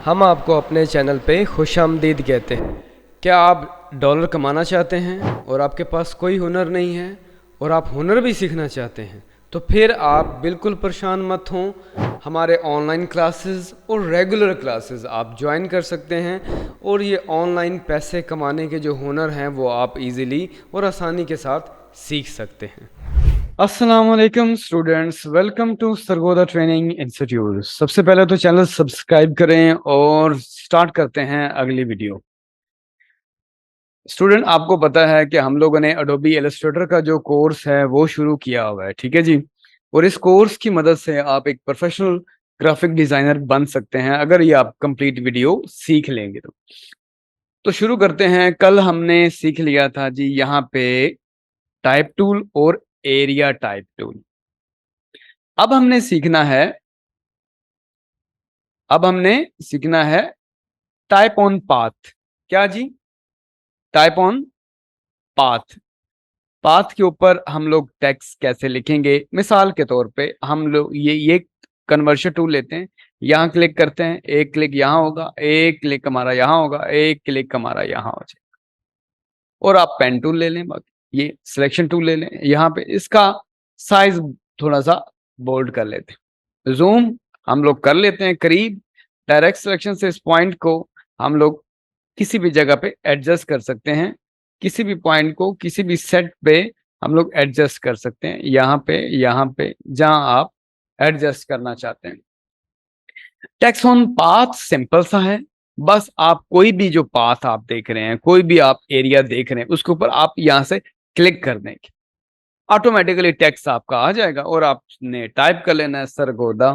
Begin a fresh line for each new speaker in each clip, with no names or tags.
हम आपको अपने चैनल पे खुशामदीद कहते हैं। क्या आप डॉलर कमाना चाहते हैं और आपके पास कोई हुनर नहीं है और आप हुनर भी सीखना चाहते हैं, तो फिर आप बिल्कुल परेशान मत हों। हमारे ऑनलाइन क्लासेस और रेगुलर क्लासेस आप ज्वाइन कर सकते हैं और ये ऑनलाइन पैसे कमाने के जो हुनर हैं वो आप इजीली और आसानी के साथ सीख सकते हैं। अस्सलाम वालेकुम students, welcome to Sargodha training institute. सबसे पहले तो चैनल सब्सक्राइब करें और स्टार्ट करते हैं अगली वीडियो। स्टूडेंट, आपको पता है कि हम लोगों ने एडोबी इलस्ट्रेटर का जो कोर्स है वो शुरू किया हुआ है, ठीक है जी। और इस कोर्स की मदद से आप एक प्रोफेशनल ग्राफिक डिजाइनर बन सकते हैं अगर ये आप कंप्लीट वीडियो सीख लेंगे तो शुरू करते हैं। कल हमने सीख लिया था जी यहाँ पे टाइप टूल और एरिया टाइप टूल। अब हमने सीखना है टाइप ऑन पाथ। क्या जी? Type on path. पाथ के ऊपर हम लोग टेक्स्ट कैसे लिखेंगे? मिसाल के तौर पे हम लोग ये कन्वर्शन टूल लेते हैं, यहाँ क्लिक करते हैं, एक क्लिक यहाँ होगा, एक क्लिक हमारा यहाँ होगा, एक क्लिक हमारा यहाँ हो जाएगा। और आप पेन टूल ले लें, बाकी ये सिलेक्शन टूल ले लें, यहाँ पे इसका साइज थोड़ा सा बोल्ड कर लेते हैं, जूम हम लोग कर लेते हैं करीब। डायरेक्ट सिलेक्शन से इस पॉइंट को हम लोग किसी भी जगह पे एडजस्ट कर सकते हैं, किसी भी पॉइंट को किसी भी सेट पे हम लोग एडजस्ट कर सकते हैं, यहाँ पे जहां आप एडजस्ट करना चाहते हैं। टेक्स्ट ऑन पाथ सिंपल सा है, बस आप कोई भी जो पाथ आप देख रहे हैं, कोई भी आप एरिया देख रहे हैं, उसके ऊपर आप यहां से क्लिक कर देंगे, ऑटोमेटिकली टेक्स्ट आपका आ जाएगा और आपने टाइप कर लेना है सरगोदा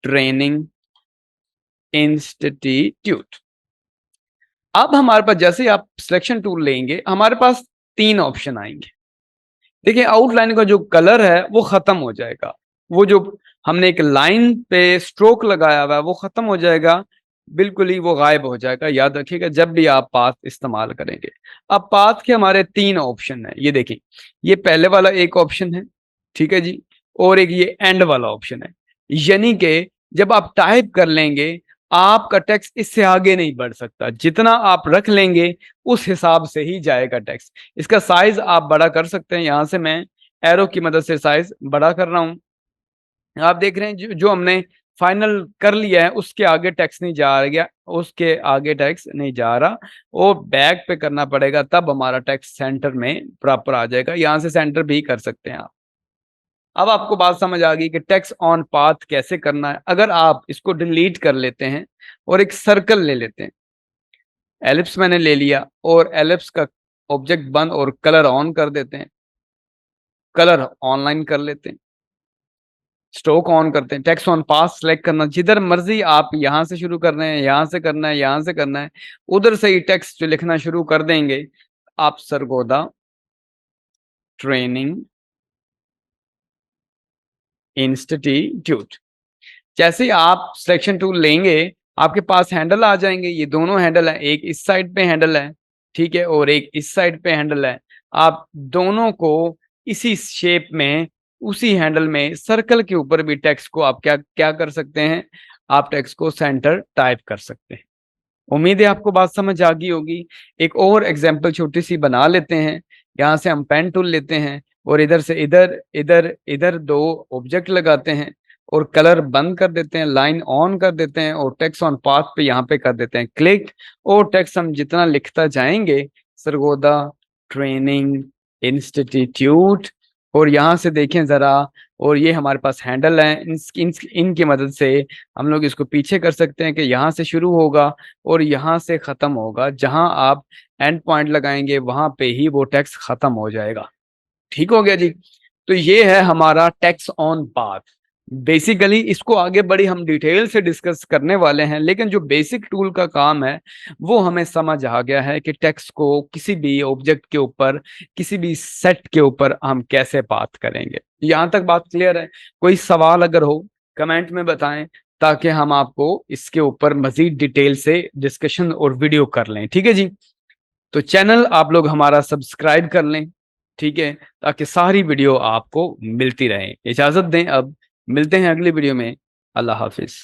ट्रेनिंग इंस्टीट्यूट। अब हमारे पास जैसे ही आप सिलेक्शन टूल लेंगे, हमारे पास 3 ऑप्शन आएंगे। देखिए, आउटलाइन का जो कलर है वो खत्म हो जाएगा, वो जो हमने एक लाइन पे स्ट्रोक लगाया हुआ है वो खत्म हो जाएगा, बिल्कुल ही वो गायब हो जाएगा। याद रखिएगा जब भी आप पाथ इस्तेमाल करेंगे। अब पाथ के हमारे 3 ऑप्शन है, ये देखिए, ये पहले वाला एक ऑप्शन है, ठीक है जी, और एक ये एंड वाला ऑप्शन है। यानी कि जब आप टाइप कर लेंगे, आपका टेक्स्ट इससे आगे नहीं बढ़ सकता, जितना आप रख लेंगे उस हिसाब से ही जाएगा टेक्स्ट। इसका साइज आप बड़ा कर सकते हैं, यहां से मैं एरो की मदद से साइज बड़ा कर रहा हूं। आप देख रहे हैं जो हमने फाइनल कर लिया है उसके आगे टेक्स्ट नहीं जा रहा, उसके आगे टेक्स्ट नहीं जा रहा, वो बैक पे करना पड़ेगा, तब हमारा टेक्स्ट सेंटर में प्रॉपर आ जाएगा। यहां से सेंटर भी कर सकते हैं आप। अब आपको बात समझ आ गई कि टेक्स्ट ऑन पाथ कैसे करना है। अगर आप इसको डिलीट कर लेते हैं और एक सर्कल ले लेते हैं, एलिप्स मैंने ले लिया और एलिप्स का ऑब्जेक्ट बंद और कलर ऑन कर देते हैं, कलर ऑनलाइन कर लेते हैं, स्ट्रोक ऑन करते हैं, टेक्स्ट ऑन पाथ सेलेक्ट करना, जिधर मर्जी आप यहां से शुरू कर रहे हैं, यहां से करना है, यहां से करना है, उधर से ही टेक्स्ट जो लिखना शुरू कर देंगे। आप सरगोदा ट्रेनिंग इंस्टीट्यूट, जैसे ही आप सिलेक्शन टूल लेंगे आपके पास हैंडल आ जाएंगे। ये दोनों हैंडल है, एक इस साइड पे हैंडल है, ठीक है, और एक इस साइड पे हैंडल है। आप दोनों को इसी शेप में, उसी हैंडल में, सर्कल के ऊपर भी टेक्स्ट को आप क्या क्या कर सकते हैं, आप टेक्स्ट को सेंटर टाइप कर सकते हैं। उम्मीद है आपको बात समझ आ गई होगी। एक और एग्जांपल छोटी सी बना लेते हैं। यहाँ से हम पेन टूल लेते हैं और इधर से इधर इधर इधर 2 ऑब्जेक्ट लगाते हैं और कलर बंद कर देते हैं, लाइन ऑन कर देते हैं और टेक्स्ट ऑन पाथ पे यहाँ पे कर देते हैं क्लिक। और टेक्स्ट हम जितना लिखता जाएंगे, सरगोदा ट्रेनिंग इंस्टीट्यूट, और यहाँ से देखें जरा, और ये हमारे पास हैंडल है, इनकी मदद से हम लोग इसको पीछे कर सकते हैं कि यहाँ से शुरू होगा और यहाँ से खत्म होगा। जहां आप एंड पॉइंट लगाएंगे वहां पे ही वो टेक्स्ट खत्म हो जाएगा। ठीक हो गया जी। तो ये है हमारा टेक्स्ट ऑन पाथ। बेसिकली इसको आगे बड़ी हम डिटेल से डिस्कस करने वाले हैं, लेकिन जो बेसिक टूल का काम है वो हमें समझ आ गया है कि टेक्स्ट को किसी भी ऑब्जेक्ट के ऊपर, किसी भी सेट के ऊपर हम कैसे बात करेंगे। यहां तक बात क्लियर है? कोई सवाल अगर हो कमेंट में बताएं, ताकि हम आपको इसके ऊपर मजीद डिटेल से डिस्कशन और वीडियो कर लें। ठीक है जी। तो चैनल आप लोग हमारा सब्सक्राइब कर लें, ठीक है, ताकि सारी वीडियो आपको मिलती रहे। इजाजत दें, अब मिलते हैं अगली वीडियो में। अल्लाह हाफिज।